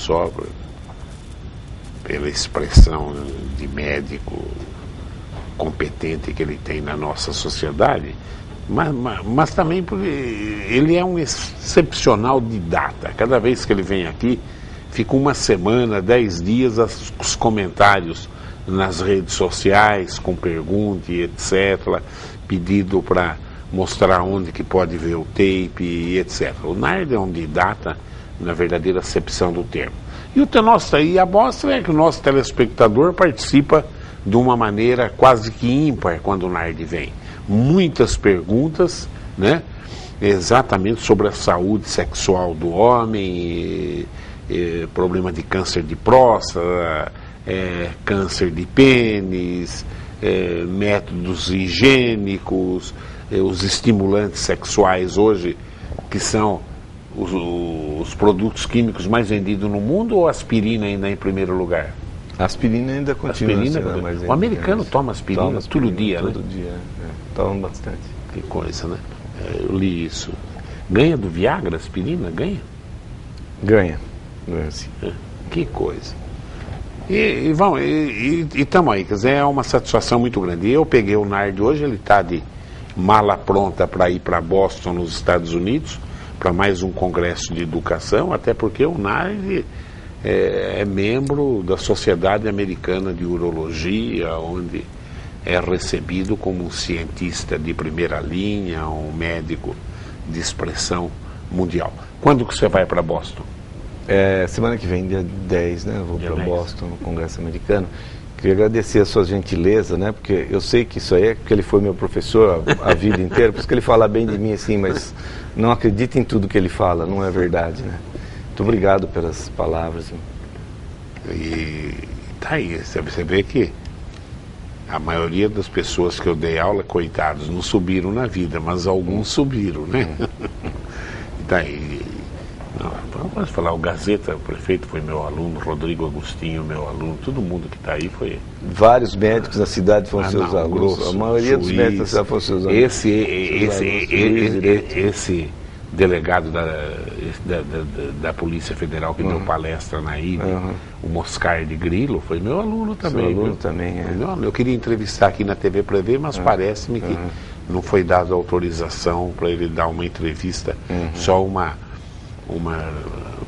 só pela expressão de médico competente que ele tem na nossa sociedade, mas também porque ele é um excepcional didata. Cada vez que ele vem aqui, fica uma semana, 10 dias, os comentários nas redes sociais, com perguntas e etc., pedido para mostrar onde que pode ver o tape e etc. O Nardi é um didata na verdadeira acepção do termo. E a mostra é que o nosso telespectador participa de uma maneira quase que ímpar quando o Nardi vem. Muitas perguntas, né, exatamente sobre a saúde sexual do homem, problema de câncer de próstata, câncer de pênis, métodos higiênicos, os estimulantes sexuais hoje, que são os produtos químicos mais vendidos no mundo, ou a aspirina ainda em primeiro lugar? A aspirina ainda continua. O americano toma aspirina todo dia, né? Todo dia, toma bastante. Que coisa, né? Eu li isso. Ganha do Viagra a aspirina? Ganha? Ganha, sim. Que coisa. E estamos aí, quer dizer, é uma satisfação muito grande. Eu peguei o Nardi hoje, ele está de mala pronta para ir para Boston, nos Estados Unidos, para mais um congresso de educação, até porque o Nardi é membro da Sociedade Americana de Urologia, onde é recebido como um cientista de primeira linha, um médico de expressão mundial. Quando que você vai para Boston? Semana que vem, dia 10, né? Eu vou para Boston, no Congresso Americano. Queria agradecer a sua gentileza, né? Porque eu sei que isso aí é porque ele foi meu professor a vida inteira, por isso que ele fala bem de mim assim, mas não acredita em tudo que ele fala, não é verdade, né? Muito obrigado pelas palavras. E tá aí, você vê que a maioria das pessoas que eu dei aula, coitados, não subiram na vida, mas alguns subiram, né? Tá aí. Vamos falar, o Gazeta, o prefeito foi meu aluno, Rodrigo Agostinho, meu aluno, todo mundo que está aí foi... Vários médicos da cidade foram seus alunos, Grosso, a maioria dos médicos da cidade foram seus alunos. Esse delegado da Polícia Federal que deu palestra na IBE, o Moscar de Grilo, foi meu aluno também. Seu aluno também, Eu queria entrevistar aqui na TV para ver, mas parece-me que não foi dada autorização para ele dar uma entrevista, só uma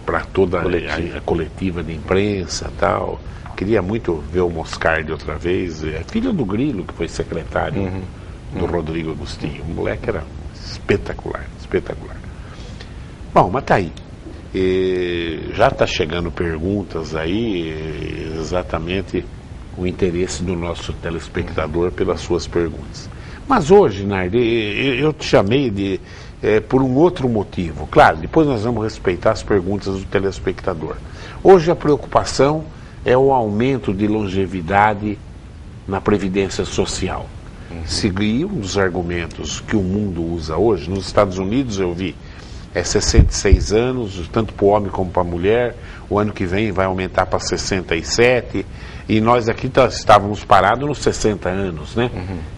para toda a coletiva de imprensa tal. Queria muito ver o Moscardi outra vez, filho do Grilo, que foi secretário do Rodrigo Agostinho. O moleque era espetacular. Bom, mas tá aí. Já está chegando perguntas aí, exatamente o interesse do nosso telespectador pelas suas perguntas. Mas hoje, Nardi, eu te chamei por um outro motivo. Claro, depois nós vamos respeitar as perguntas do telespectador. Hoje a preocupação é o aumento de longevidade na Previdência Social. Seguir um dos argumentos que o mundo usa hoje, nos Estados Unidos eu vi, 66 anos, tanto para o homem como para a mulher, o ano que vem vai aumentar para 67, e nós aqui estávamos parados nos 60 anos, né?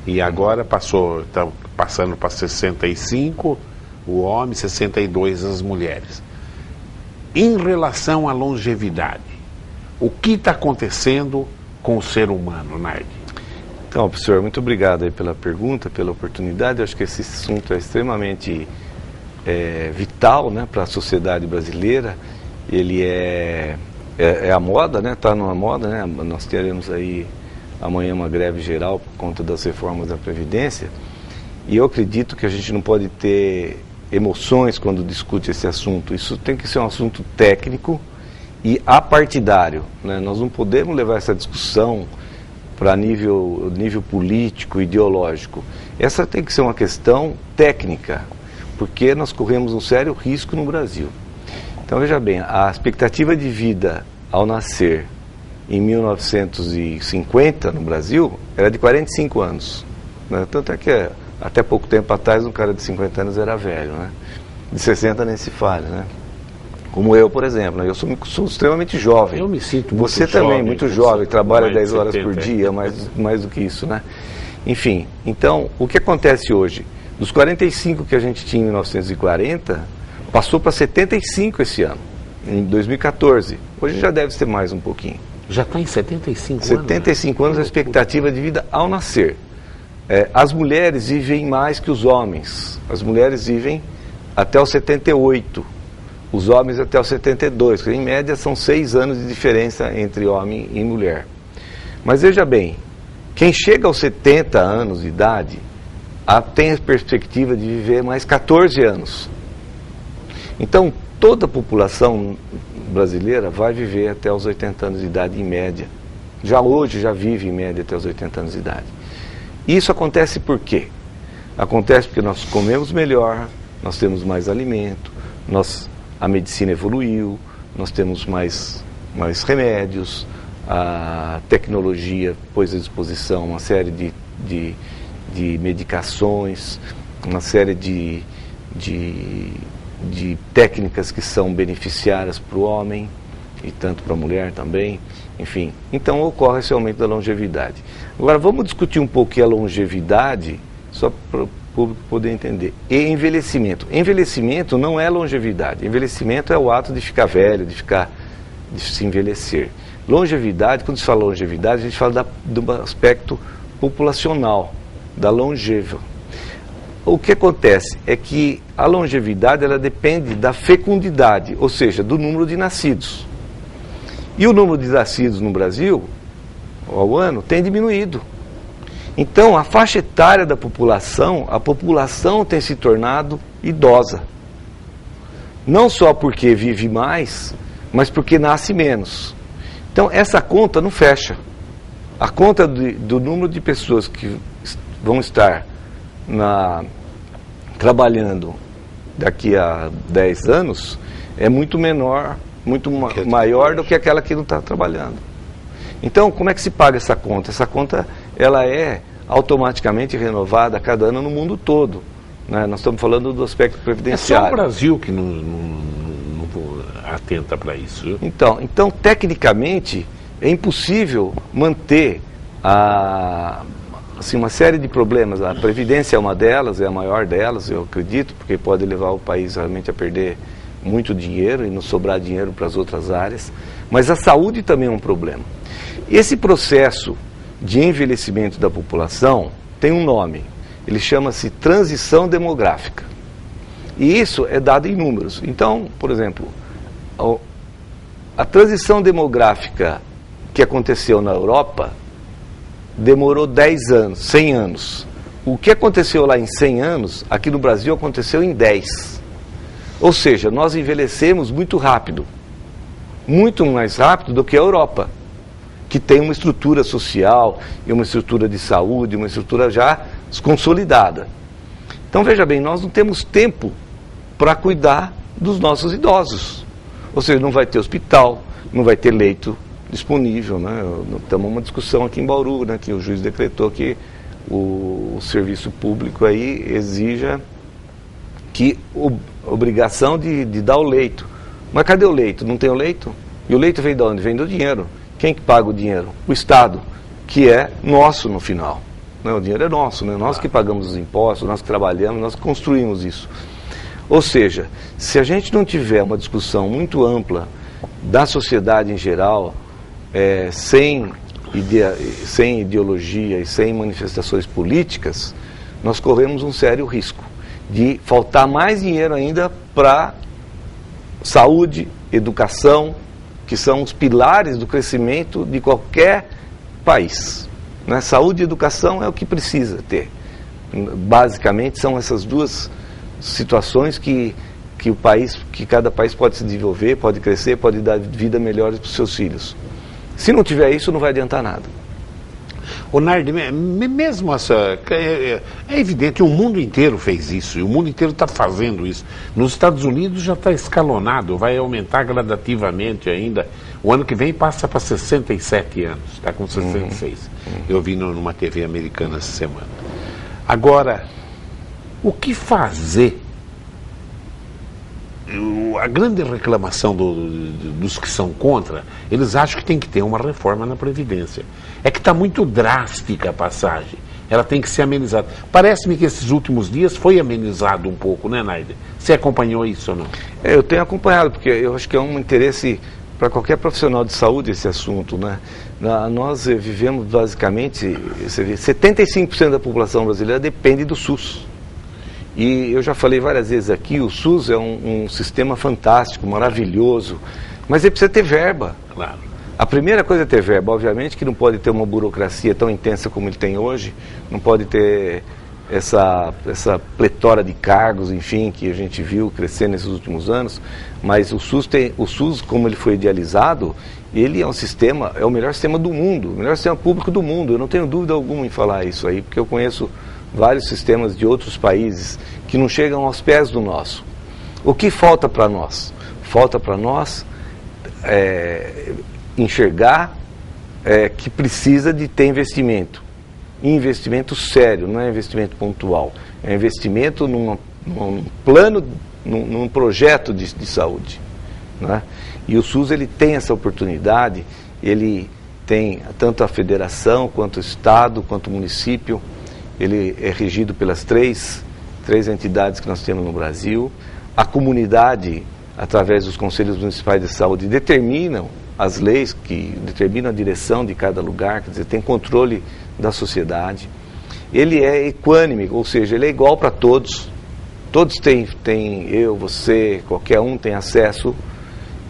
E agora está passando para 65 o homem, 62 as mulheres. Em relação à longevidade, o que está acontecendo com o ser humano, Nardi? Então, professor, muito obrigado aí pela pergunta, pela oportunidade. Eu acho que esse assunto é extremamente vital, né, para a sociedade brasileira. Ele é a moda, né? Está numa moda, né? Nós teremos aí amanhã uma greve geral por conta das reformas da Previdência. E eu acredito que a gente não pode ter emoções quando discute esse assunto. Isso tem que ser um assunto técnico e apartidário, né? Nós não podemos levar essa discussão para nível político, ideológico. Essa tem que ser uma questão técnica, porque nós corremos um sério risco no Brasil. Então, veja bem, a expectativa de vida ao nascer em 1950 no Brasil era de 45 anos. Né? Tanto é que até pouco tempo atrás um cara de 50 anos era velho, né? De 60 nem se fala, né? Como eu, por exemplo, né? Eu sou extremamente jovem. Eu me sinto muito Você jovem, também, muito jovem, trabalha 10 de horas 70, por dia, mais do que isso, né? Enfim, então, o que acontece hoje? Dos 45 que a gente tinha em 1940, passou para 75 esse ano. em 2014. Hoje já deve ser mais um pouquinho. Já está em 75 anos. 75 anos a expectativa de vida ao nascer. As mulheres vivem mais que os homens. As mulheres vivem até os 78. Os homens até os 72. Em média são 6 anos de diferença entre homem e mulher. Mas veja bem, quem chega aos 70 anos de idade tem a perspectiva de viver mais 14 anos. Então, toda a população brasileira vai viver até os 80 anos de idade em média. Já hoje, já vive em média até os 80 anos de idade. Isso acontece por quê? Acontece porque nós comemos melhor, nós temos mais alimento, a medicina evoluiu, nós temos mais remédios, a tecnologia pôs à disposição uma série de medicações, uma série de técnicas que são beneficiárias para o homem e tanto para a mulher também, enfim. Então ocorre esse aumento da longevidade. Agora vamos discutir um pouco a longevidade, só para o público poder entender. E envelhecimento. Envelhecimento não é longevidade. Envelhecimento é o ato de ficar velho, de se envelhecer. Longevidade, quando se fala longevidade, a gente fala do aspecto populacional, da longeva. O que acontece é que a longevidade ela depende da fecundidade, ou seja, do número de nascidos. E o número de nascidos no Brasil, ao ano, tem diminuído. Então, a faixa etária da população, a população tem se tornado idosa. Não só porque vive mais, mas porque nasce menos. Então, essa conta não fecha. A conta do número de pessoas que vão estar trabalhando daqui a 10 anos é muito menor, muito maior do que aquela que não está trabalhando. Então, como é que se paga essa conta? Essa conta ela é automaticamente renovada a cada ano no mundo todo. Né? Nós estamos falando do aspecto previdenciário. É só o Brasil que não atenta para isso. Viu? Então, tecnicamente, é impossível manter uma série de problemas. A Previdência é uma delas, é a maior delas, eu acredito, porque pode levar o país realmente a perder muito dinheiro e não sobrar dinheiro para as outras áreas. Mas a saúde também é um problema. Esse processo de envelhecimento da população tem um nome. Ele chama-se transição demográfica. E isso é dado em números. Então, por exemplo, a transição demográfica que aconteceu na Europa demorou 10 anos, 100 anos. O que aconteceu lá em 100 anos, aqui no Brasil aconteceu em 10. Ou seja, nós envelhecemos muito rápido. Muito mais rápido do que a Europa, que tem uma estrutura social e uma estrutura de saúde, uma estrutura já consolidada. Então, veja bem, nós não temos tempo para cuidar dos nossos idosos. Ou seja, não vai ter hospital, não vai ter leito disponível, né? Estamos uma discussão aqui em Bauru, né, que o juiz decretou que o serviço público aí exija que obrigação de dar o leito. Mas cadê o leito? Não tem o leito? E o leito vem de onde? Vem do dinheiro. Quem que paga o dinheiro? O Estado, que é nosso no final. Né? O dinheiro é nosso, né? Nós que pagamos os impostos, nós que trabalhamos, nós que construímos isso. Ou seja, se a gente não tiver uma discussão muito ampla da sociedade em geral, sem ideologia e sem manifestações políticas, nós corremos um sério risco de faltar mais dinheiro ainda para saúde, educação, que são os pilares do crescimento de qualquer país. Né? Saúde e educação é o que precisa ter. Basicamente são essas duas situações que cada país pode se desenvolver, pode crescer, pode dar vida melhor para os seus filhos. Se não tiver isso, não vai adiantar nada. O Nardi, mesmo essa... É evidente, o mundo inteiro fez isso, e o mundo inteiro está fazendo isso. Nos Estados Unidos já está escalonado, vai aumentar gradativamente ainda. O ano que vem passa para 67 anos, está com 66. Eu vi numa TV americana essa semana. Agora, o que fazer? A grande reclamação dos que são contra, eles acham que tem que ter uma reforma na Previdência. É que está muito drástica a passagem. Ela tem que ser amenizada. Parece-me que esses últimos dias foi amenizado um pouco, né, Naider? Você acompanhou isso ou não? Eu tenho acompanhado, porque eu acho que é um interesse para qualquer profissional de saúde esse assunto, né? Nós vivemos basicamente, você vê, 75% da população brasileira depende do SUS. E eu já falei várias vezes aqui, o SUS é um sistema fantástico, maravilhoso, mas ele precisa ter verba. Claro. A primeira coisa é ter verba, obviamente que não pode ter uma burocracia tão intensa como ele tem hoje, não pode ter essa pletora de cargos, enfim, que a gente viu crescer nesses últimos anos, mas o SUS, como ele foi idealizado, ele é um sistema, é o melhor sistema do mundo, o melhor sistema público do mundo. Eu não tenho dúvida alguma em falar isso aí, porque eu conheço vários sistemas de outros países que não chegam aos pés do nosso. O que falta para nós? Falta para nós enxergar que precisa de ter investimento. Investimento sério, não é investimento pontual. É investimento num plano, num projeto de saúde. Né? E o SUS ele tem essa oportunidade, ele tem tanto a federação, quanto o Estado, quanto o município. Ele é regido pelas três entidades que nós temos no Brasil. A comunidade, através dos conselhos municipais de saúde, determinam as leis que determinam a direção de cada lugar, quer dizer, tem controle da sociedade. Ele é equânime, ou seja, ele é igual para todos. Todos têm, eu, você, qualquer um tem acesso,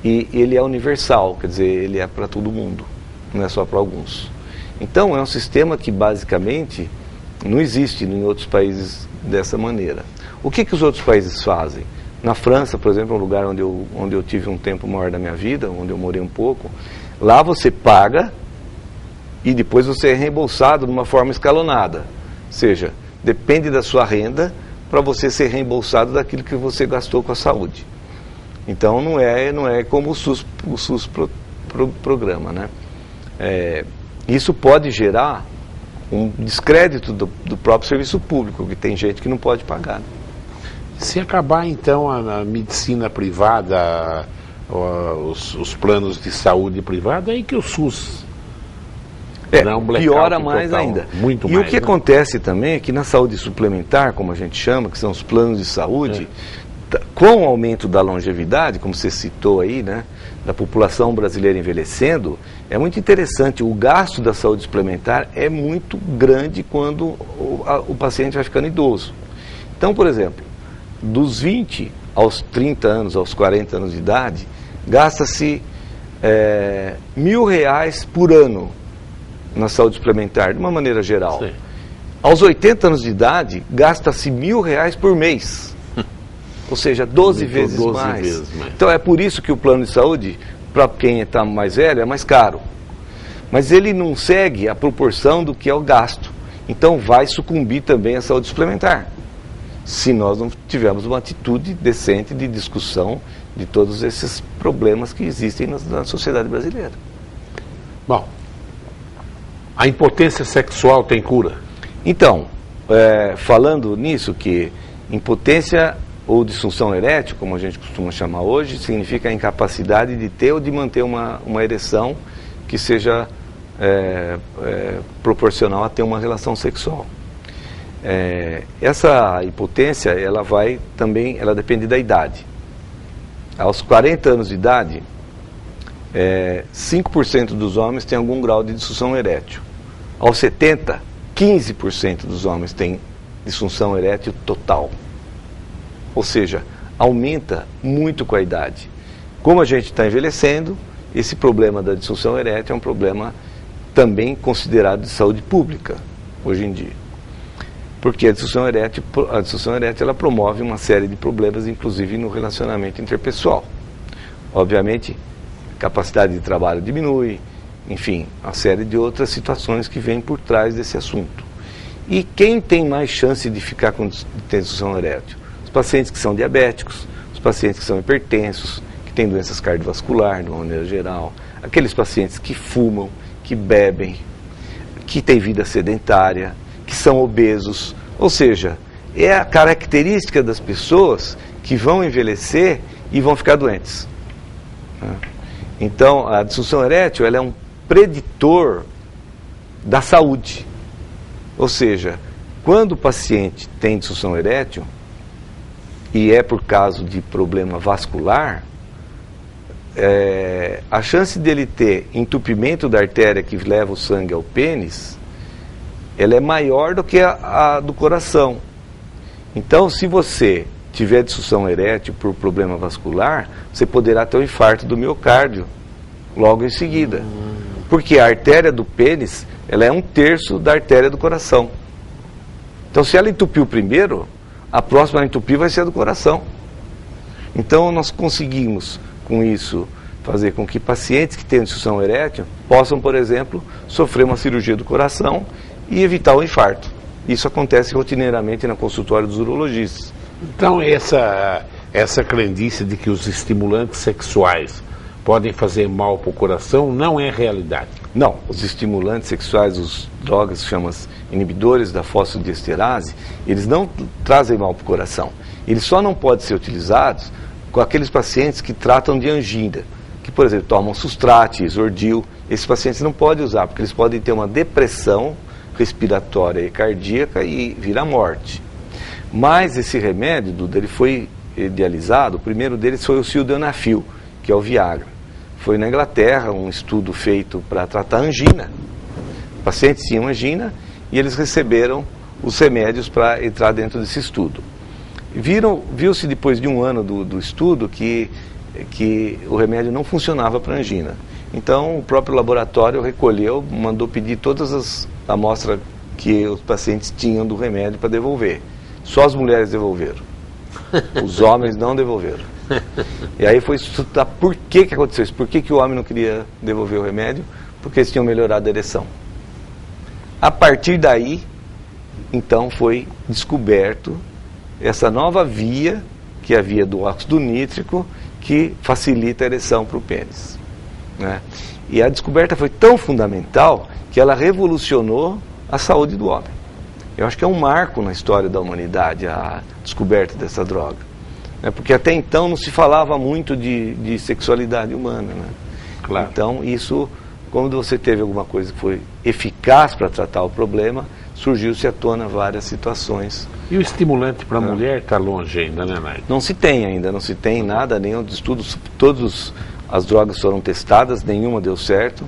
e ele é universal, quer dizer, ele é para todo mundo, não é só para alguns. Então, é um sistema que basicamente não existe em outros países dessa maneira. O que os outros países fazem? Na França, por exemplo, um lugar onde eu tive um tempo maior da minha vida, onde eu morei um pouco, lá você paga e depois você é reembolsado de uma forma escalonada. Ou seja, depende da sua renda para você ser reembolsado daquilo que você gastou com a saúde. Então não é como o SUS programa, né? Isso pode gerar um descrédito do próprio serviço público, que tem gente que não pode pagar. Se acabar então a medicina privada, os planos de saúde privada, é aí que o SUS piora mais total, ainda. Muito e mais, o que acontece também é que na saúde suplementar, como a gente chama, que são os planos de saúde, com o aumento da longevidade, como você citou aí, né, da população brasileira envelhecendo, é muito interessante. O gasto da saúde suplementar é muito grande quando o paciente vai ficando idoso. Então, por exemplo, dos 20 aos 30 anos, aos 40 anos de idade, gasta-se R$1.000 por ano na saúde suplementar, de uma maneira geral. Sim. Aos 80 anos de idade, gasta-se R$1.000 por mês. Ou seja, 12 vezes mais. Então é por isso que o plano de saúde, para quem está mais velho, é mais caro. Mas ele não segue a proporção do que é o gasto. Então vai sucumbir também a saúde suplementar, se nós não tivermos uma atitude decente de discussão de todos esses problemas que existem na sociedade brasileira. Bom, a impotência sexual tem cura? Então, falando nisso, que impotência ou disfunção erétil, como a gente costuma chamar hoje, significa a incapacidade de ter ou de manter uma ereção que seja proporcional a ter uma relação sexual. Essa impotência, ela depende da idade. Aos 40 anos de idade, 5% dos homens têm algum grau de disfunção erétil. Aos 70, 15% dos homens têm disfunção erétil total. Ou seja, aumenta muito com a idade. Como a gente está envelhecendo, esse problema da disfunção erétil é um problema também considerado de saúde pública, hoje em dia. Porque a disfunção erétil ela promove uma série de problemas, inclusive no relacionamento interpessoal. Obviamente, a capacidade de trabalho diminui, enfim, uma série de outras situações que vêm por trás desse assunto. E quem tem mais chance de ficar com disfunção erétil? Os pacientes que são diabéticos, os pacientes que são hipertensos, que têm doenças cardiovasculares, de uma maneira geral, aqueles pacientes que fumam, que bebem, que têm vida sedentária, que são obesos, ou seja, é a característica das pessoas que vão envelhecer e vão ficar doentes. Então, a disfunção erétil ela é um preditor da saúde. Ou seja, quando o paciente tem disfunção erétil, e é por causa de problema vascular, a chance dele ter entupimento da artéria que leva o sangue ao pênis, ela é maior do que a do coração. Então, se você tiver disfunção erétil por problema vascular, você poderá ter um infarto do miocárdio logo em seguida. Porque a artéria do pênis, ela é 1/3 da artéria do coração. Então, se ela entupiu primeiro, a próxima a entupir vai ser a do coração. Então, nós conseguimos, com isso, fazer com que pacientes que tenham disfunção erétil possam, por exemplo, sofrer uma cirurgia do coração e evitar o infarto. Isso acontece rotineiramente no consultório dos urologistas. Então, essa crendice de que os estimulantes sexuais podem fazer mal para o coração não é realidade. Não, os estimulantes sexuais, os drogas chamadas inibidores da fosfodiesterase, eles não trazem mal para o coração. Eles só não podem ser utilizados com aqueles pacientes que tratam de angina, que, por exemplo, tomam Sustrate, Exordil. Esses pacientes não podem usar, porque eles podem ter uma depressão respiratória e cardíaca e vir à morte. Mas esse remédio, Duda, ele foi idealizado, o primeiro deles foi o Sildenafil, que é o Viagra. Foi na Inglaterra um estudo feito para tratar angina. Pacientes tinham angina e eles receberam os remédios para entrar dentro desse estudo. Viu-se depois de um ano do estudo que o remédio não funcionava para angina. Então o próprio laboratório recolheu, mandou pedir todas as amostras que os pacientes tinham do remédio para devolver. Só as mulheres devolveram. Os homens não devolveram. E aí foi estudar por que aconteceu isso. Por que o homem não queria devolver o remédio? Porque eles tinham melhorado a ereção. A partir daí, então, foi descoberto essa nova via, que é a via do óxido nítrico, que facilita a ereção para o pênis, né? E a descoberta foi tão fundamental que ela revolucionou a saúde do homem. Eu acho que é um marco na história da humanidade a descoberta dessa droga, né? Porque até então não se falava muito de sexualidade humana, né? Claro. Então isso, quando você teve alguma coisa que foi eficaz para tratar o problema, surgiu-se à tona várias situações. E o estimulante para a mulher está longe ainda, né, Nair? Não se tem ainda, não se tem nada, nenhum dos estudos, todas as drogas foram testadas, nenhuma deu certo,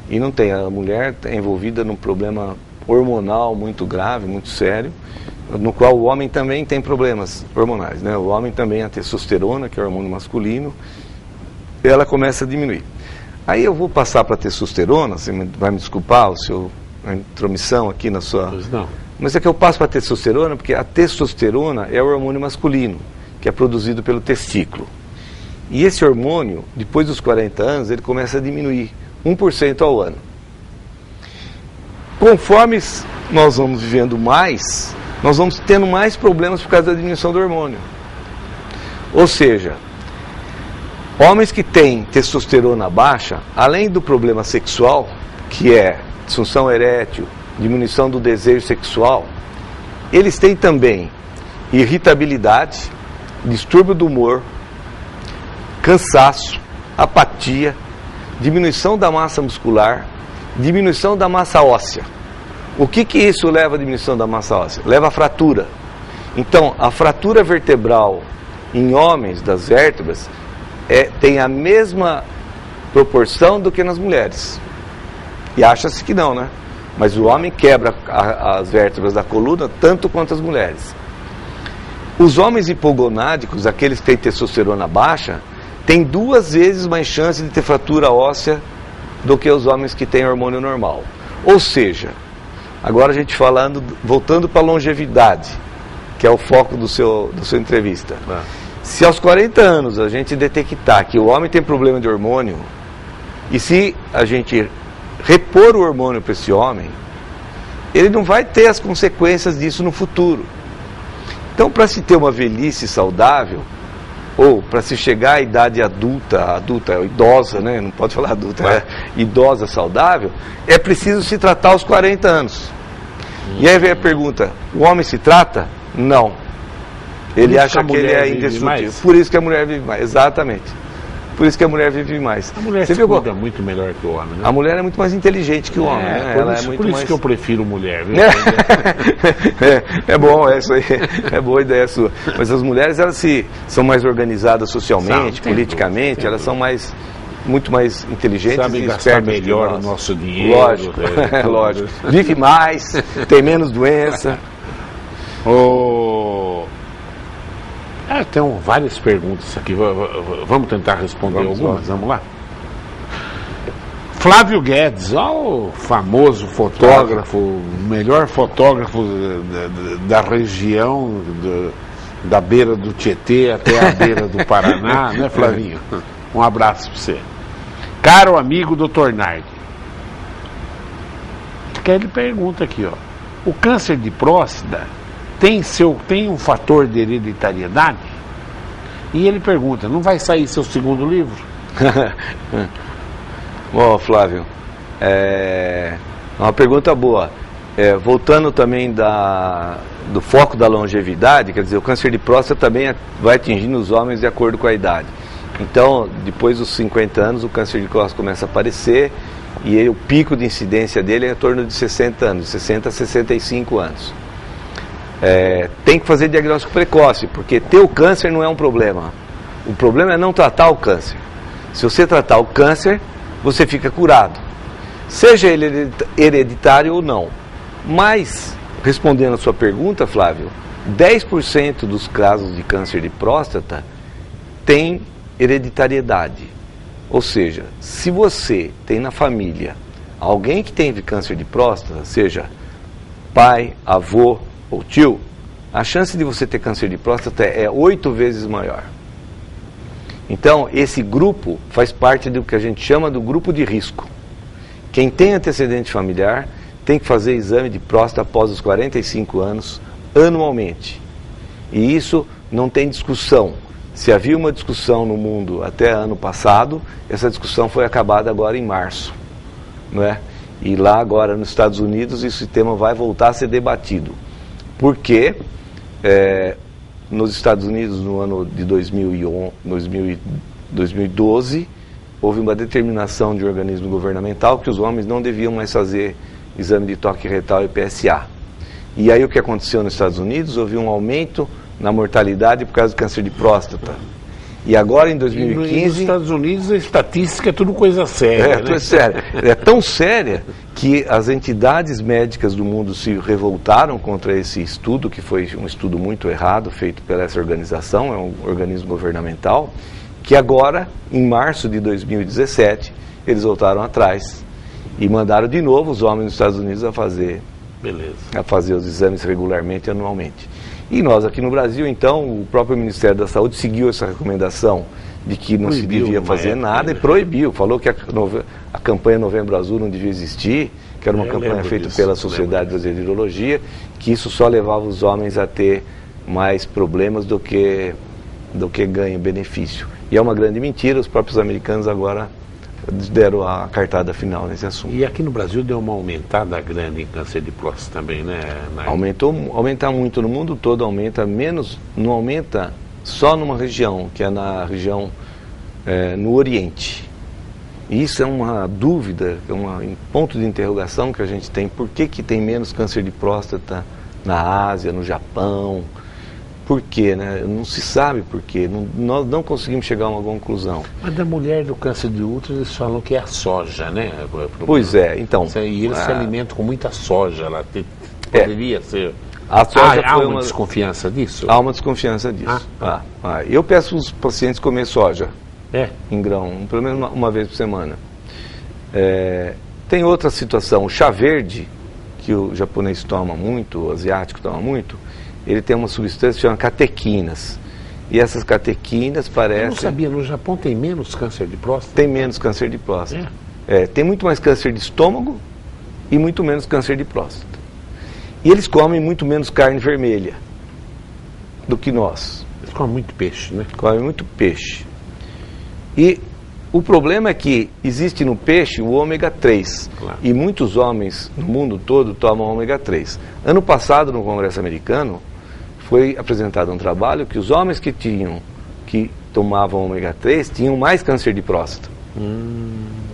e não tem. A mulher é envolvida num problema hormonal muito grave, muito sério, no qual o homem também tem problemas hormonais, né? O homem também, a testosterona, que é o hormônio masculino, ela começa a diminuir. Aí eu vou passar para a testosterona, você vai me desculpar a intromissão aqui na sua... Pois não. Mas é que eu passo para a testosterona porque a testosterona é o hormônio masculino, que é produzido pelo testículo. E esse hormônio, depois dos 40 anos, ele começa a diminuir 1% ao ano. Conforme nós vamos vivendo mais, nós vamos tendo mais problemas por causa da diminuição do hormônio. Ou seja, homens que têm testosterona baixa, além do problema sexual, que é disfunção erétil, diminuição do desejo sexual, eles têm também irritabilidade, distúrbio do humor, cansaço, apatia, diminuição da massa muscular, diminuição da massa óssea. O que isso leva à diminuição da massa óssea? Leva à fratura. Então, a fratura vertebral em homens das vértebras tem a mesma proporção do que nas mulheres. E acha-se que não, né? Mas o homem quebra as vértebras da coluna tanto quanto as mulheres. Os homens hipogonádicos, aqueles que têm testosterona baixa, têm 2 vezes mais chance de ter fratura óssea do que os homens que têm hormônio normal. Ou seja, agora a gente voltando para a longevidade, que é o foco da sua entrevista. Se aos 40 anos a gente detectar que o homem tem problema de hormônio, e se a gente repor o hormônio para esse homem, ele não vai ter as consequências disso no futuro. Então, para se ter uma velhice saudável, ou para se chegar à idade adulta, idosa, né? Não pode falar adulta, idosa saudável, é preciso se tratar aos 40 anos. E aí vem a pergunta, o homem se trata? Não. Ele acha que ele é indestrutível. Por isso que a mulher vive mais, exatamente. Por isso que a mulher vive mais. A mulher se cuida muito melhor que o homem, né? A mulher é muito mais inteligente que o homem, né? Por isso que eu prefiro mulher, viu? É bom, é isso aí. É boa ideia sua. Mas as mulheres, elas são mais organizadas socialmente, politicamente, elas são muito mais inteligentes. Sabem gastar melhor o nosso dinheiro. Lógico, lógico. Vive mais, tem menos doença. Tem várias perguntas aqui. Vamos tentar responder algumas? Vamos lá. Flávio Guedes, o famoso fotógrafo, o melhor fotógrafo da região, da beira do Tietê até a beira do Paraná, né, Flavinho? Um abraço para você. Caro amigo Dr. Nardi, ele pergunta aqui, o câncer de próstata tem um fator de hereditariedade? E ele pergunta, não vai sair seu segundo livro? Bom, Flávio, é uma pergunta boa. Voltando também do foco da longevidade, quer dizer, o câncer de próstata também vai atingindo os homens de acordo com a idade. Então, depois dos 50 anos, o câncer de próstata começa a aparecer e o pico de incidência dele é em torno de 60 anos, 60 a 65 anos. Tem que fazer diagnóstico precoce, porque ter o câncer não é um problema. O problema é não tratar o câncer. Se você tratar o câncer, você fica curado. Seja ele hereditário ou não. Mas, respondendo a sua pergunta, Flávio, 10% dos casos de câncer de próstata tem hereditariedade. Ou seja, se você tem na família alguém que teve câncer de próstata, seja pai, avô ou tio, a chance de você ter câncer de próstata é 8 vezes maior. Então, esse grupo faz parte do que a gente chama do grupo de risco. Quem tem antecedente familiar tem que fazer exame de próstata após os 45 anos, anualmente. E isso não tem discussão. Se havia uma discussão no mundo até ano passado, essa discussão foi acabada agora em março, não é? E lá agora nos Estados Unidos esse tema vai voltar a ser debatido. Porque nos Estados Unidos, no ano de 2012, houve uma determinação de organismo governamental que os homens não deviam mais fazer exame de toque retal e PSA. E aí o que aconteceu nos Estados Unidos? Houve um aumento na mortalidade por causa do câncer de próstata. E agora em 2015... Nos Estados Unidos a estatística é tudo coisa séria. Tudo sério. É tão séria que as entidades médicas do mundo se revoltaram contra esse estudo, que foi um estudo muito errado, feito pela essa organização, é um organismo governamental, que agora, em março de 2017, eles voltaram atrás e mandaram de novo os homens dos Estados Unidos a fazer os exames regularmente, anualmente. E nós aqui no Brasil, então, o próprio Ministério da Saúde seguiu essa recomendação de que não se devia fazer nada e proibiu. Falou que a campanha Novembro Azul não devia existir, que era uma campanha feita pela Sociedade Brasileira de Urologia, que isso só levava os homens a ter mais problemas do que ganho, benefício. E é uma grande mentira, os próprios americanos agora deram a cartada final nesse assunto. E aqui no Brasil deu uma aumentada grande em câncer de próstata também, né? Aumenta muito no mundo todo, aumenta menos, não aumenta só numa região, que é na região no Oriente. E isso é uma dúvida, é um ponto de interrogação que a gente tem. Por que tem menos câncer de próstata na Ásia, no Japão? Por quê, né? Não se sabe por quê. Nós não conseguimos chegar a uma conclusão. Mas da mulher do câncer de útero, eles falam que é a soja, né? Pois é, então... E eles se alimentam com muita soja lá. Poderia ser... A soja há uma desconfiança disso? Há uma desconfiança disso. Eu peço aos pacientes comer soja em grão, pelo menos uma vez por semana. Tem outra situação. O chá verde, que o japonês toma muito, o asiático toma muito, ele tem uma substância que chama catequinas. E essas catequinas parecem... Eu não sabia, no Japão tem menos câncer de próstata? Tem menos câncer de próstata. Tem muito mais câncer de estômago e muito menos câncer de próstata. E eles comem muito menos carne vermelha do que nós. Eles comem muito peixe, né? Comem muito peixe. E o problema é que existe no peixe o ômega 3. Claro. E muitos homens no mundo todo tomam ômega 3. Ano passado, no Congresso americano, foi apresentado um trabalho que os homens que tomavam ômega 3 tinham mais câncer de próstata.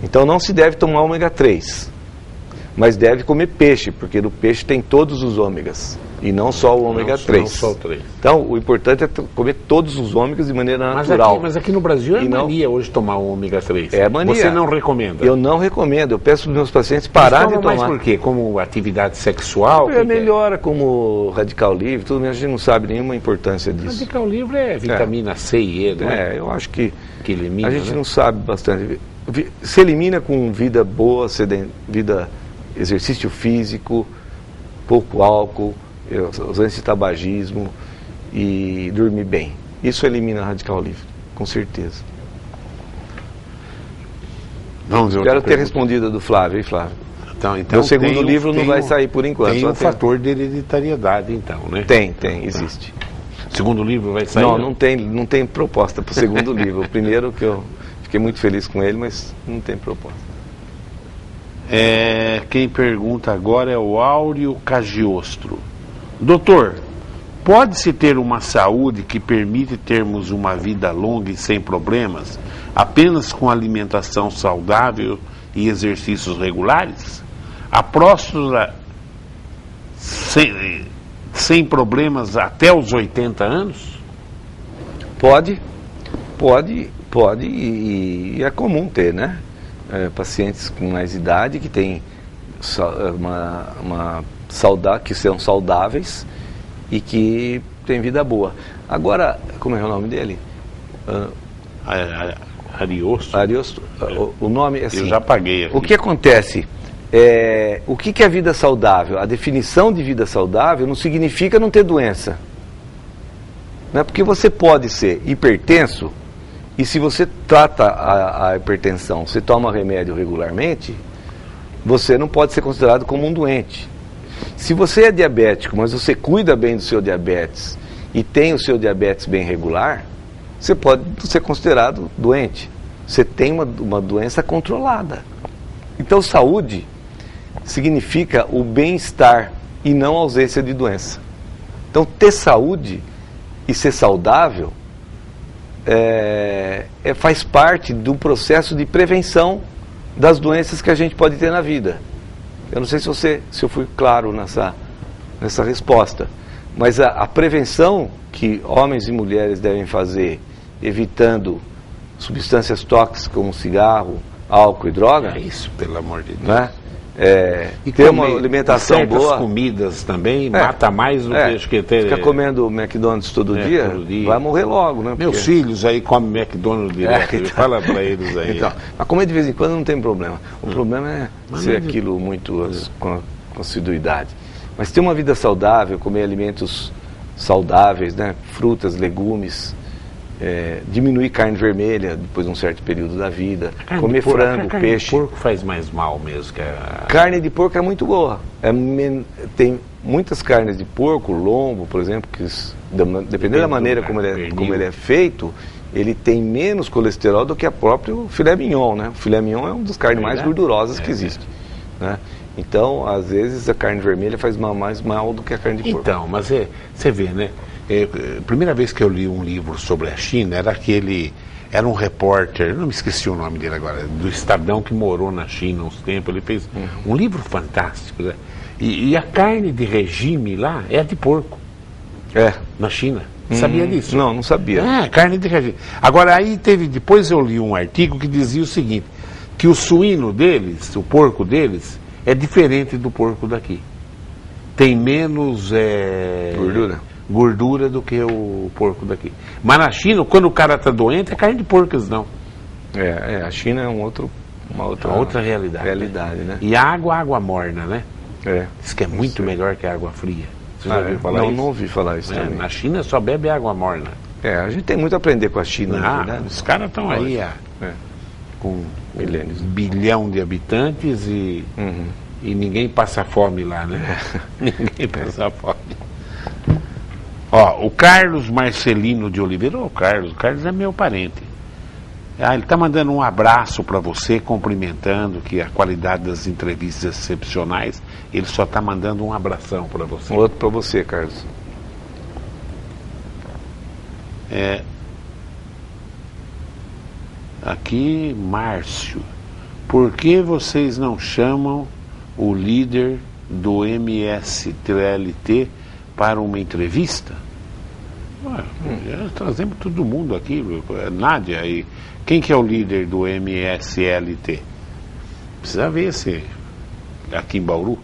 Então não se deve tomar ômega 3, mas deve comer peixe, porque no peixe tem todos os ômegas, e não só o ômega 3. Não só o 3. Então o importante é comer todos os ômegas de maneira natural. Mas aqui no Brasil é mania hoje tomar o ômega 3. É mania. Você não recomenda? Eu não recomendo, eu peço para os meus pacientes parar de tomar. Mas por quê? Como atividade sexual? Melhora como radical livre, tudo, mas a gente não sabe nenhuma importância disso. Radical livre é vitamina C e E, não é? Eu acho que elimina, a gente não sabe bastante. Se elimina com vida boa, exercício físico, pouco álcool, ausência de tabagismo e dormir bem. Isso elimina radical livre, com certeza. Vamos ver. Quero ter respondido a do Flávio, hein, Flávio? Então o segundo livro não vai sair por enquanto. Tem um fator de hereditariedade, então, né? Tem, existe. O segundo livro vai sair? Não tem proposta para o segundo livro. O primeiro que eu fiquei muito feliz com ele, mas não tem proposta. Quem pergunta agora é o Áureo Cagiostro. Doutor, pode-se ter uma saúde que permite termos uma vida longa e sem problemas, apenas com alimentação saudável e exercícios regulares? A próstata sem problemas até os 80 anos? Pode e é comum ter, né? Pacientes com mais idade que têm que são saudáveis e que têm vida boa. Agora, como é o nome dele? Ariosto. O nome é assim. Eu já paguei aqui. O que acontece? O que é vida saudável? A definição de vida saudável não significa não ter doença. Não é porque você pode ser hipertenso e se você trata a hipertensão, você toma remédio regularmente, você não pode ser considerado como um doente. Se você é diabético, mas você cuida bem do seu diabetes e tem o seu diabetes bem regular, você pode ser considerado doente. Você tem uma doença controlada. Então, saúde significa o bem-estar e não a ausência de doença. Então, ter saúde e ser saudável faz parte do processo de prevenção das doenças que a gente pode ter na vida. Eu não sei se eu fui claro nessa resposta, mas a prevenção que homens e mulheres devem fazer, evitando substâncias tóxicas como cigarro, álcool e droga. É isso, pelo amor de Deus. Né? E ter uma alimentação boa. Comidas também mata mais do que ter. Fica comendo McDonald's todo dia, vai morrer logo, né? Meus filhos aí comem McDonald's direto. Fala para eles aí. Então, mas comer de vez em quando não tem problema. O problema é ser aquilo muito com assiduidade. Mas ter uma vida saudável, comer alimentos saudáveis, né? Frutas, legumes. Diminuir carne vermelha depois de um certo período da vida, comer frango, peixe. Carne de porco faz mais mal mesmo. Carne de porco é muito boa. Tem muitas carnes de porco, lombo, por exemplo, que dependendo da maneira como ele é feito, ele tem menos colesterol do que a próprio filé mignon, né? O filé mignon é uma das carnes mais gordurosas que existe, né? Então, às vezes, a carne vermelha faz mais mal do que a carne de porco. Então, mas você vê, né? A primeira vez que eu li um livro sobre a China era um repórter, não me esqueci o nome dele agora, do Estadão, que morou na China há uns tempos. Ele fez um livro fantástico, né? E a carne de regime lá é a de porco. Na China. Sabia disso? Não sabia. Carne de regime. Agora depois eu li um artigo que dizia o seguinte, que o suíno deles, o porco deles, é diferente do porco daqui. Tem menos gordura do que o porco daqui. Mas na China, quando o cara está doente, é carne de porco, eles não. A China é uma outra realidade. Né? E a água morna, né? Diz que é muito melhor que a água fria. Você já ouviu falar isso? Não ouvi falar isso também. Na China só bebe água morna. A gente tem muito a aprender com a China, na verdade. Os caras estão aí com milênios, 1 bilhão de habitantes e ninguém passa fome lá, né? Ninguém passa fome. O Carlos Marcelino de Oliveira, o Carlos é meu parente. Ele está mandando um abraço para você, cumprimentando que a qualidade das entrevistas é excepcionais. Ele só está mandando um abração para você. Outro para você, Carlos. Aqui, Márcio. Por que vocês não chamam o líder do MSTLT para uma entrevista? Já trazemos todo mundo aqui. Nádia, e quem que é o líder do MSLT? Precisa ver se aqui em Bauru.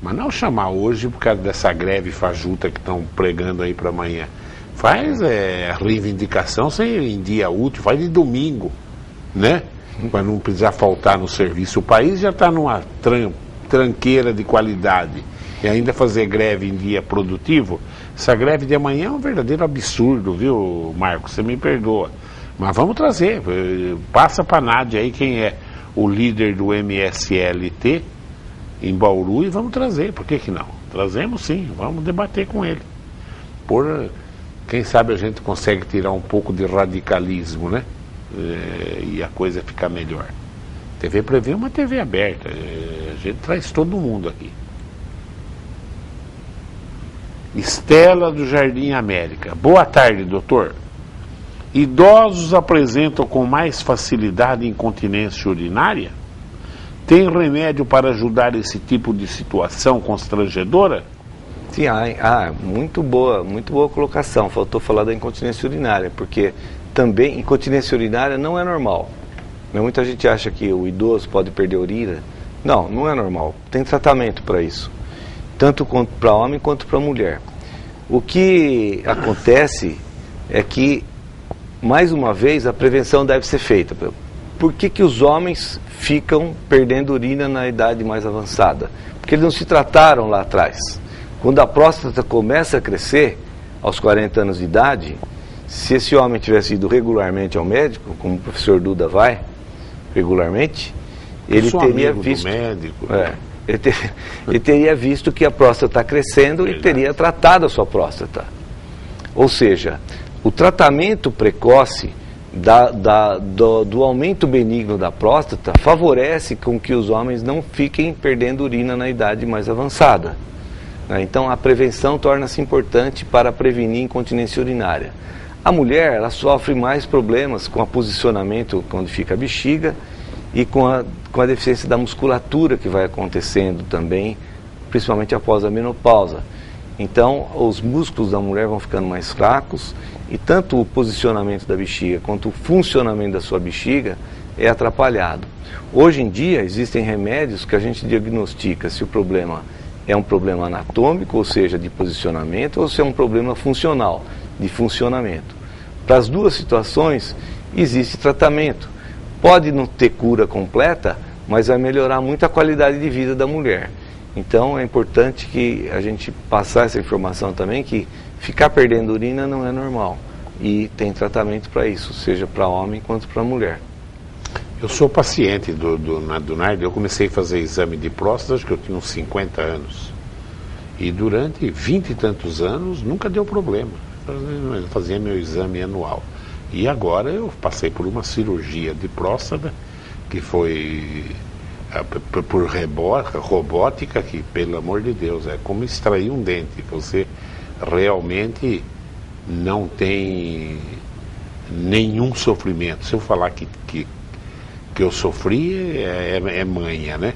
Mas não chamar hoje por causa dessa greve fajuta que estão pregando aí para amanhã. Faz reivindicação em dia útil, faz de domingo, né? Para não precisar faltar no serviço. O país já está numa tranqueira de qualidade. E ainda fazer greve em dia produtivo, essa greve de amanhã é um verdadeiro absurdo, viu, Marcos? Você me perdoa. Mas vamos trazer. Passa para a Nádia aí quem é o líder do MSLT em Bauru e vamos trazer. Por que não? Trazemos sim, vamos debater com ele. Quem sabe a gente consegue tirar um pouco de radicalismo, né? E a coisa ficar melhor. TV Prevê é uma TV aberta. A gente traz todo mundo aqui. Estela do Jardim América. Boa tarde, doutor. Idosos apresentam com mais facilidade incontinência urinária? Tem remédio para ajudar esse tipo de situação constrangedora? Sim, muito boa colocação. Faltou falar da incontinência urinária, porque também incontinência urinária não é normal. Muita gente acha que o idoso pode perder a urina. Não, não é normal. Tem tratamento para isso, tanto para homem quanto para mulher. O que acontece é que, mais uma vez, a prevenção deve ser feita. Por que os homens ficam perdendo urina na idade mais avançada? Porque eles não se trataram lá atrás. Quando a próstata começa a crescer, aos 40 anos de idade, se esse homem tivesse ido regularmente ao médico, como o professor Duda vai, regularmente, ele teria visto... Ele teria visto que a próstata está crescendo e teria tratado a sua próstata. Ou seja, o tratamento precoce do aumento benigno da próstata favorece com que os homens não fiquem perdendo urina na idade mais avançada. Então a prevenção torna-se importante para prevenir incontinência urinária. A mulher, ela sofre mais problemas com o posicionamento quando fica a bexiga e com a deficiência da musculatura que vai acontecendo também, principalmente após a menopausa. Então os músculos da mulher vão ficando mais fracos e tanto o posicionamento da bexiga quanto o funcionamento da sua bexiga é atrapalhado. Hoje em dia existem remédios que a gente diagnostica se o problema é um problema anatômico, ou seja, de posicionamento, ou se é um problema funcional, de funcionamento. Para as duas situações existe tratamento. Pode não ter cura completa, mas vai melhorar muito a qualidade de vida da mulher. Então é importante que a gente passar essa informação também, que ficar perdendo urina não é normal. E tem tratamento para isso, seja para homem quanto para mulher. Eu sou paciente do NARD. Eu comecei a fazer exame de próstata, acho que eu tinha uns 50 anos. E durante 20 e tantos anos nunca deu problema. Eu fazia meu exame anual. E agora eu passei por uma cirurgia de próstata, que foi por robótica, que, pelo amor de Deus, é como extrair um dente. Você realmente não tem nenhum sofrimento. Se eu falar que eu sofri, é manha, né?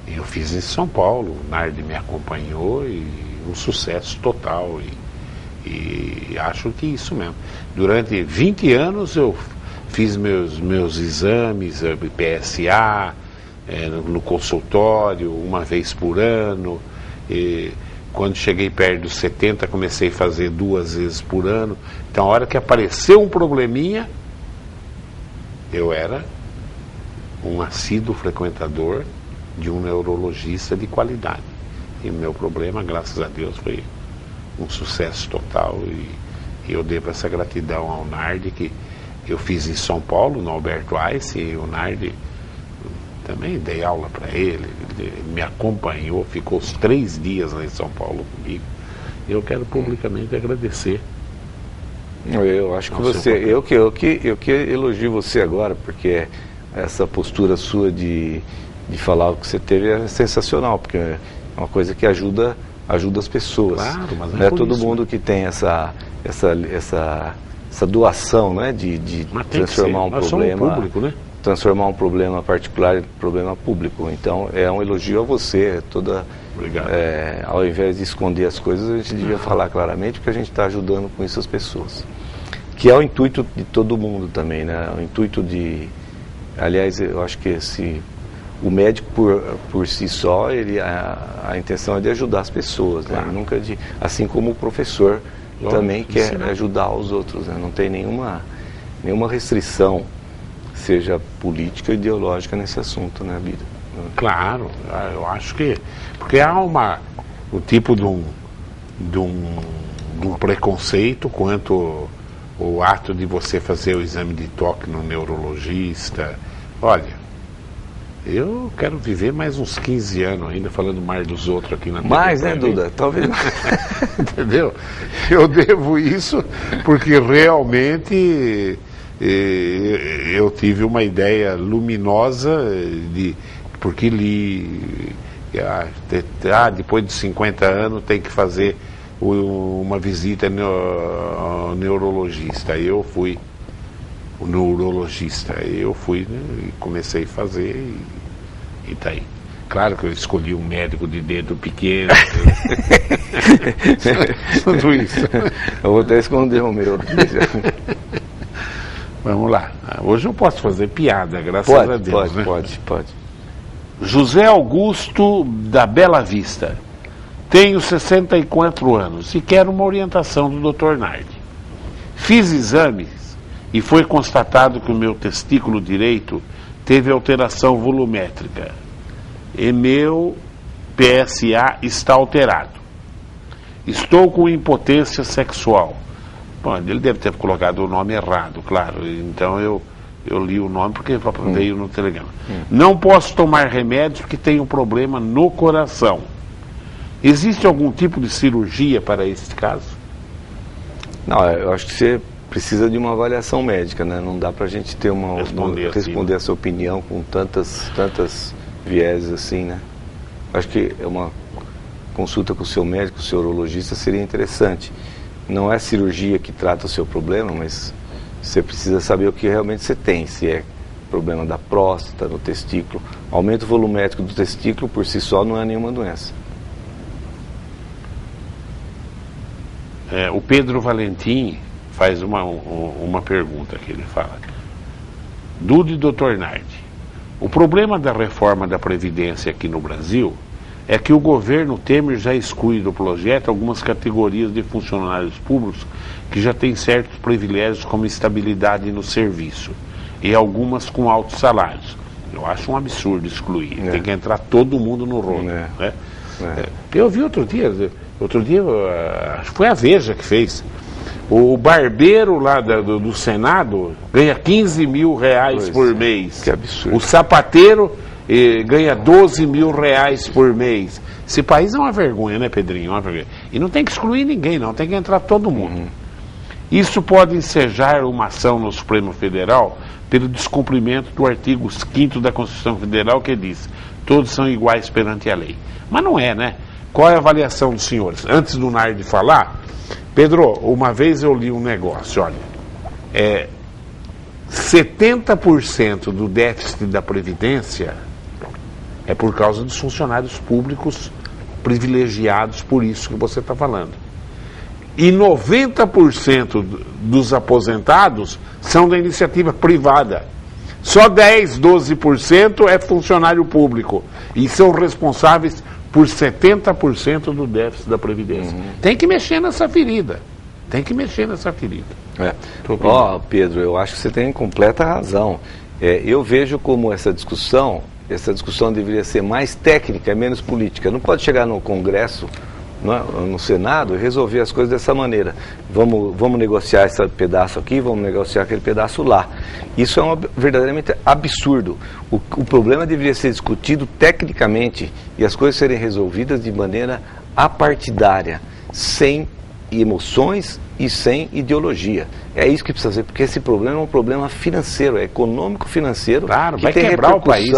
Eu fiz em São Paulo, o NARD me acompanhou e um sucesso total. E acho que isso mesmo. Durante 20 anos eu fiz meus exames, PSA, no consultório, uma vez por ano. E quando cheguei perto dos 70, comecei a fazer 2 vezes por ano. Então, a hora que apareceu um probleminha, eu era um assíduo frequentador de um neurologista de qualidade. E o meu problema, graças a Deus, foi um sucesso total. E eu devo essa gratidão ao NARD, que eu fiz em São Paulo, no Alberto Einstein, e o NARD também dei aula para ele me acompanhou, ficou os 3 dias lá em São Paulo comigo. Eu quero publicamente agradecer. Eu acho que eu que elogio você agora, porque essa postura sua de falar o que você teve é sensacional, porque é uma coisa que ajuda as pessoas. Claro, mas não é todo mundo que tem essa essa doação, né, de transformar um problema, público, né? Transformar um problema particular em problema público. Então, é um elogio a você. Obrigado. Ao invés de esconder as coisas, a gente devia falar claramente, porque a gente está ajudando com isso as pessoas. Que é o intuito de todo mundo também, né? O intuito de... Aliás, eu acho que o médico, por si só, a intenção é de ajudar as pessoas, né? Claro. Nunca assim como o professor também quer ajudar os outros, né? Não tem nenhuma restrição, seja política ou ideológica, nesse assunto, né, Bida? Claro, eu acho que... Porque há um tipo de um preconceito quanto o ato de você fazer o exame de toque no neurologista. Olha, eu quero viver mais uns 15 anos ainda falando mais dos outros aqui na TV. Mais, né, Duda? Talvez. Entendeu? Eu devo isso porque realmente eu tive uma ideia luminosa porque li depois de 50 anos tem que fazer uma visita ao neurologista. Eu fui o neurologista, eu fui, né, e comecei a fazer e tá aí. Claro que eu escolhi um médico de dedo pequeno. Tudo isso. Eu vou até esconder o meu. Vamos lá. Hoje eu posso fazer piada, graças a Deus. Pode. José Augusto da Bela Vista. Tenho 64 anos e quero uma orientação do Dr. Nardi. Fiz exames e foi constatado que o meu testículo direito teve alteração volumétrica e meu PSA está alterado. Estou com impotência sexual. Bom, ele deve ter colocado o nome errado, claro. Então eu li o nome porque veio no telegrama. Não posso tomar remédios porque tenho um problema no coração. Existe algum tipo de cirurgia para esse caso? Não, eu acho que você precisa de uma avaliação médica, né? Não dá pra gente ter responder essa opinião com tantas vieses assim, né? Acho que uma consulta com o seu médico, o seu urologista, seria interessante. Não é a cirurgia que trata o seu problema, mas você precisa saber o que realmente você tem, se é problema da próstata, no testículo. Aumento volumétrico do testículo por si só não é nenhuma doença. O Pedro Valentim faz uma pergunta que ele fala. Duda e Dr. Nardi, o problema da reforma da Previdência aqui no Brasil é que o governo Temer já exclui do projeto algumas categorias de funcionários públicos que já têm certos privilégios como estabilidade no serviço e algumas com altos salários. Eu acho um absurdo excluir. Tem que entrar todo mundo no rolo. Né? Eu vi outro dia, acho que foi a Veja que fez. O barbeiro lá do Senado ganha 15 mil reais por mês. Que absurdo. O sapateiro ganha 12 mil reais por mês. Esse país é uma vergonha, né, Pedrinho? Uma vergonha. E não tem que excluir ninguém, não. Tem que entrar todo mundo. Isso pode ensejar uma ação no Supremo Federal pelo descumprimento do artigo 5º da Constituição Federal, que diz: todos são iguais perante a lei. Mas não é, né? Qual é a avaliação dos senhores? Antes do Nardi falar, Pedro, uma vez eu li um negócio, olha, 70% do déficit da Previdência é por causa dos funcionários públicos privilegiados por isso que você está falando. E 90% dos aposentados são da iniciativa privada. Só 10, 12% é funcionário público. E são responsáveis por 70% do déficit da Previdência. Tem que mexer nessa ferida. Pedro, eu acho que você tem completa razão. Eu vejo como essa discussão deveria ser mais técnica, menos política. Não pode chegar no Congresso, no Senado, e resolver as coisas dessa maneira. Vamos negociar esse pedaço aqui, vamos negociar aquele pedaço lá. Isso é verdadeiramente absurdo. O problema deveria ser discutido tecnicamente e as coisas serem resolvidas de maneira apartidária, sem emoções e sem ideologia. É isso que precisa ser, porque esse problema é um problema financeiro, é econômico-financeiro, claro, que vai tem quebrar o país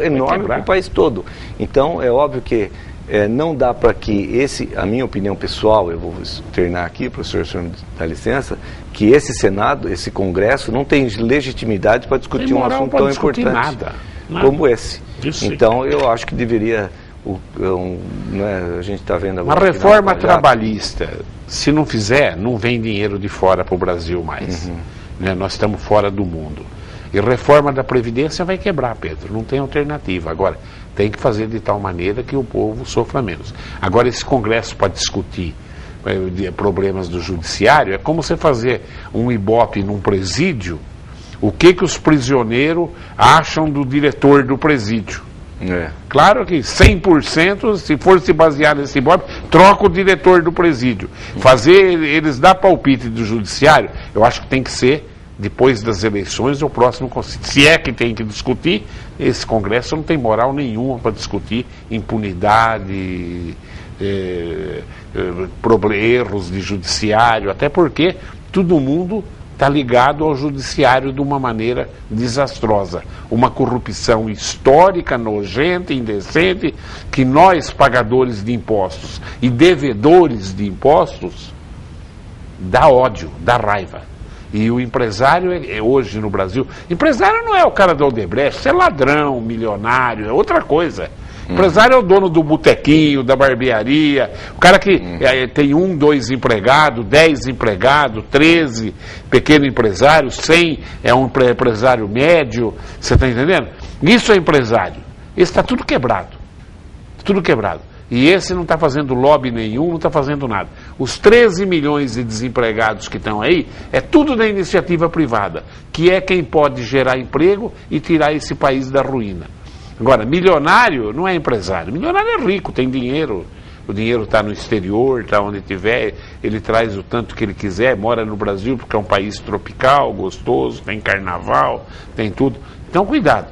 enorme para o país todo. Então, é óbvio que não dá para que a minha opinião pessoal, eu vou externar aqui, professor, o senhor me dá licença, que esse Senado, esse Congresso, não tem legitimidade para discutir um assunto tão importante nada. como esse. Isso. Então, eu acho que deveria, a gente está vendo agora... Uma reforma trabalhista, se não fizer, não vem dinheiro de fora para o Brasil mais. Né? Nós estamos fora do mundo. E reforma da Previdência vai quebrar, Pedro, não tem alternativa. Agora, tem que fazer de tal maneira que o povo sofra menos. Agora, esse Congresso para discutir problemas do Judiciário, é como você fazer um ibope num presídio, o que os prisioneiros acham do diretor do presídio. Claro que 100%, se for se basear nesse ibope, troca o diretor do presídio. Fazer eles dar palpite do Judiciário, eu acho que tem que ser depois das eleições, o próximo, se é que tem que discutir, esse Congresso não tem moral nenhuma para discutir impunidade, erros de judiciário, até porque todo mundo está ligado ao judiciário de uma maneira desastrosa. Uma corrupção histórica, nojenta, indecente, que nós, pagadores de impostos e devedores de impostos, dá ódio, dá raiva. E o empresário, hoje no Brasil, empresário não é o cara do Odebrecht, isso é ladrão, milionário, é outra coisa. Empresário é o dono do botequinho, da barbearia, o cara que tem 1, 2 empregados, 10 empregados, 13 pequeno empresário, 100 é um empresário médio, você está entendendo? Isso é empresário. Esse está tudo quebrado, tudo quebrado. E esse não está fazendo lobby nenhum, não está fazendo nada. Os 13 milhões de desempregados que estão aí, é tudo da iniciativa privada, que é quem pode gerar emprego e tirar esse país da ruína. Agora, milionário não é empresário. Milionário é rico, tem dinheiro. O dinheiro está no exterior, está onde tiver, ele traz o tanto que ele quiser, mora no Brasil porque é um país tropical, gostoso, tem carnaval, tem tudo. Então, cuidado.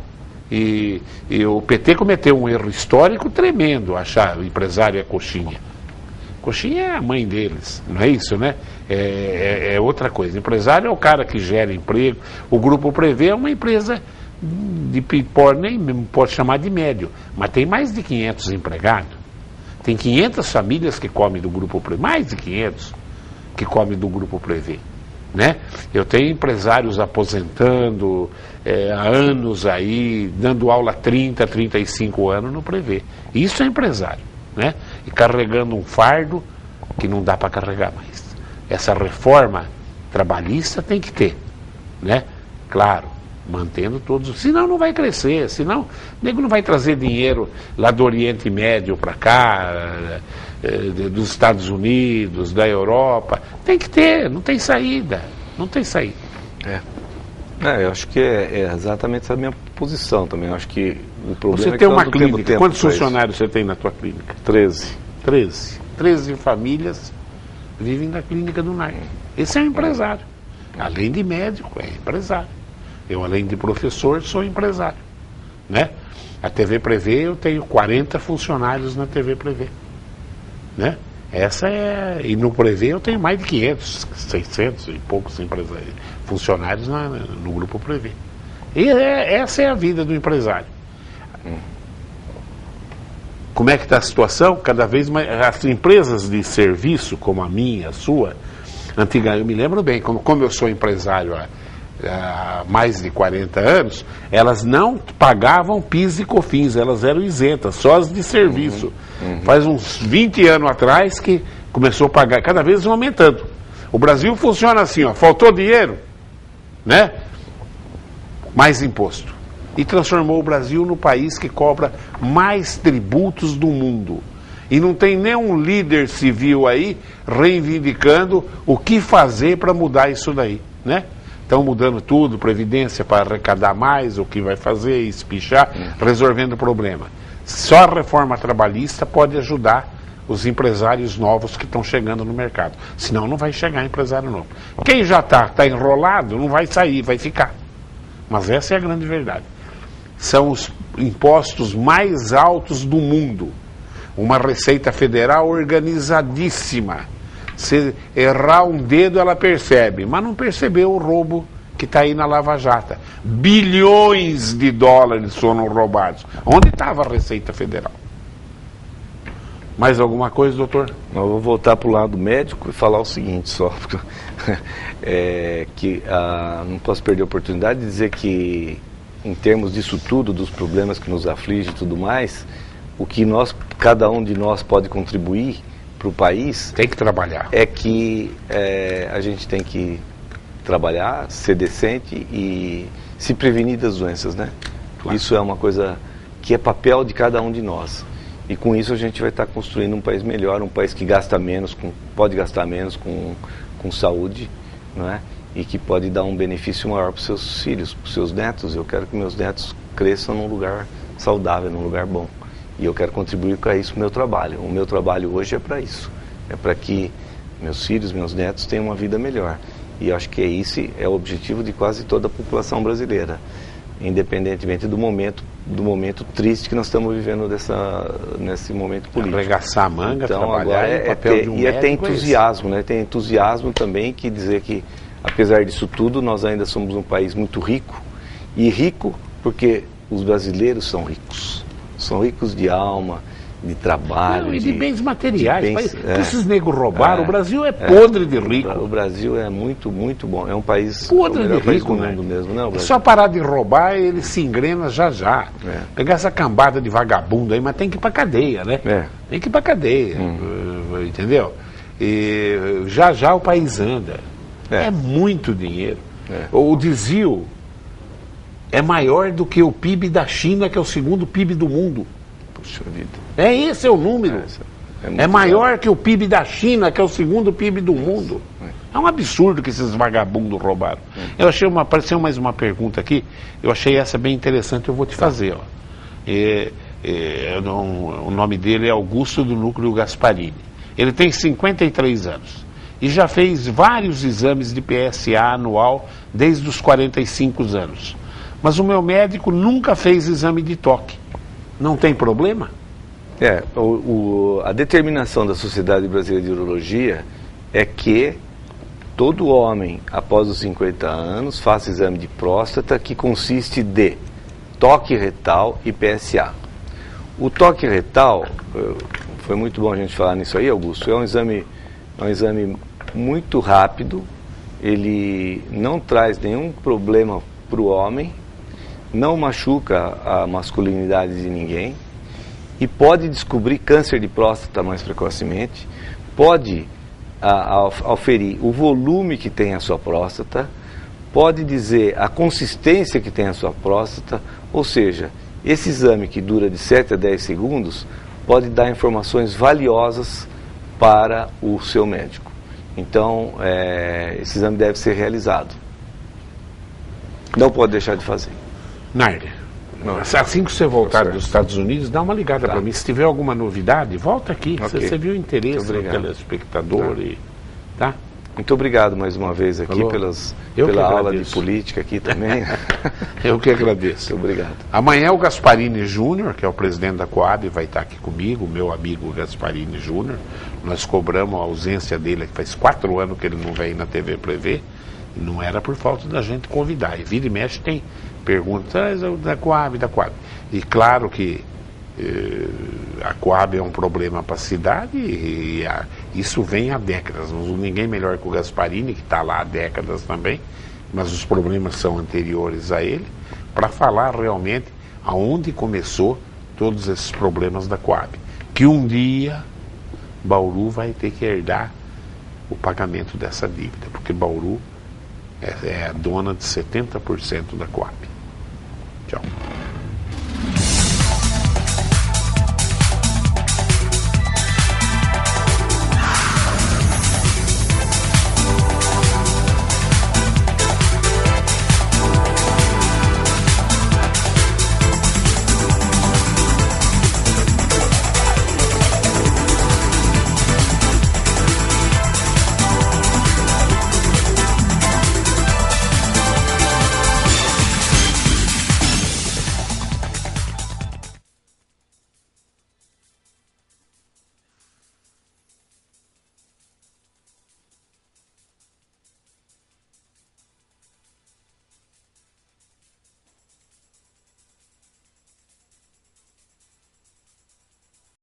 E o PT cometeu um erro histórico tremendo, achar o empresário é coxinha. Coxinha é a mãe deles, não é isso, né? É outra coisa. Empresário é o cara que gera emprego. O Grupo Prevê é uma empresa nem pode chamar de médio, mas tem mais de 500 empregados. Tem 500 famílias que comem do Grupo Prevê, mais de 500 que comem do Grupo Prevê. Né? Eu tenho empresários aposentando há anos aí, dando aula há 30, 35 anos no Prevê. Isso é empresário, né? E carregando um fardo que não dá para carregar mais. Essa reforma trabalhista tem que ter, né? Claro, mantendo todos, senão não vai crescer, senão o nego não vai trazer dinheiro lá do Oriente Médio para cá, dos Estados Unidos, da Europa. Tem que ter, não tem saída, não tem saída. Eu acho que é exatamente essa minha posição também. Eu acho que o problema você tem uma clínica, quantos funcionários você tem na tua clínica? 13. 13 famílias vivem na clínica do NARC. Esse é um empresário. Além de médico, é empresário. Eu, além de professor, sou empresário. Né? A TV Prevê, eu tenho 40 funcionários na TV Prevê. Né? E no Prevê eu tenho mais de 500, 600 e poucos funcionários no Grupo Prevê. E essa é a vida do empresário. Como é que está a situação? Cada vez mais, as empresas de serviço, como a minha, a sua, eu me lembro bem, como eu sou empresário há mais de 40 anos, elas não pagavam PIS e COFINS, elas eram isentas, só as de serviço. Faz uns 20 anos atrás que começou a pagar, cada vez aumentando. O Brasil funciona assim, faltou dinheiro, né? Mais imposto. E transformou o Brasil no país que cobra mais tributos do mundo. E não tem nenhum líder civil aí reivindicando o que fazer para mudar isso daí, né? Estão mudando tudo, previdência para arrecadar mais, o que vai fazer, espichar, resolvendo o problema. Só a reforma trabalhista pode ajudar os empresários novos que estão chegando no mercado. Senão não vai chegar empresário novo. Quem já está enrolado, não vai sair, vai ficar. Mas essa é a grande verdade. São os impostos mais altos do mundo. Uma Receita Federal organizadíssima. Se errar um dedo, ela percebe, mas não percebeu o roubo que está aí na Lava Jato. Bilhões de dólares foram roubados. Onde estava a Receita Federal? Mais alguma coisa, doutor? Eu vou voltar para o lado médico e falar o seguinte só, não posso perder a oportunidade de dizer que, em termos disso tudo, dos problemas que nos afligem e tudo mais, o que cada um de nós pode contribuir para o país... Tem que trabalhar. É que a gente tem que trabalhar, ser decente e se prevenir das doenças, né? Claro. Isso é uma coisa que é papel de cada um de nós. E com isso a gente vai estar construindo um país melhor, um país que gasta menos, pode gastar menos com saúde, não é? E que pode dar um benefício maior para os seus filhos, para os seus netos. Eu quero que meus netos cresçam num lugar saudável, num lugar bom. E eu quero contribuir com isso no meu trabalho. O meu trabalho hoje é para isso. É para que meus filhos, meus netos tenham uma vida melhor. E eu acho que esse é o objetivo de quase toda a população brasileira, independentemente do momento triste que nós estamos vivendo nesse momento político. Arregaçar a manga, então, trabalhar, agora ter entusiasmo, né? Tem entusiasmo também, que dizer que, apesar disso tudo, nós ainda somos um país muito rico, e rico porque os brasileiros são ricos de alma, de trabalho. E de bens materiais. Esses negros roubaram, o Brasil é podre de rico. O Brasil é muito, muito bom. É um país podre de rico, do mundo mesmo, não? Só parar de roubar, ele se engrena já. Pegar essa cambada de vagabundo aí, mas tem que ir pra cadeia, né? Tem que ir pra cadeia, entendeu? E já o país anda. É muito dinheiro. O desvio é maior do que o PIB da China, que é o segundo PIB do mundo. Puxa vida. Esse é o número. É maior que o PIB da China, que é o segundo PIB do mundo. É um absurdo que esses vagabundos roubaram. Eu achei apareceu mais uma pergunta aqui, eu achei essa bem interessante, eu vou te fazer. Ó. O nome dele é Augusto do Núcleo Gasparini. Ele tem 53 anos e já fez vários exames de PSA anual desde os 45 anos. Mas o meu médico nunca fez exame de toque. Não tem problema? A determinação da Sociedade Brasileira de Urologia é que todo homem, após os 50 anos, faça exame de próstata, que consiste de toque retal e PSA. O toque retal, foi muito bom a gente falar nisso aí, Augusto, é um exame muito rápido, ele não traz nenhum problema para o homem, não machuca a masculinidade de ninguém e pode descobrir câncer de próstata mais precocemente, pode auferir o volume que tem a sua próstata, pode dizer a consistência que tem a sua próstata, ou seja, esse exame que dura de 7 a 10 segundos pode dar informações valiosas para o seu médico. Então, esse exame deve ser realizado. Não pode deixar de fazer. Náirdia, assim que você voltar dos Estados Unidos, dá uma ligada para mim. Se tiver alguma novidade, volta aqui. Okay. Você viu o interesse do telespectador. Tá? Muito obrigado mais uma vez aqui pela aula de política aqui também. Eu que agradeço. Muito obrigado. Amanhã o Gasparini Júnior, que é o presidente da Coab, vai estar aqui comigo, meu amigo Gasparini Júnior. Nós cobramos a ausência dele, que faz 4 anos que ele não vem na TV Prevê. Não era por falta da gente convidar. E vira e mexe tem perguntas da Coab. E claro que a Coab é um problema para a cidade e isso vem há décadas. Ninguém melhor que o Gasparini, que está lá há décadas também, mas os problemas são anteriores a ele, para falar realmente aonde começou todos esses problemas da Coab. Que um dia Bauru vai ter que herdar o pagamento dessa dívida, porque Bauru é a dona de 70% da Coab. Tchau.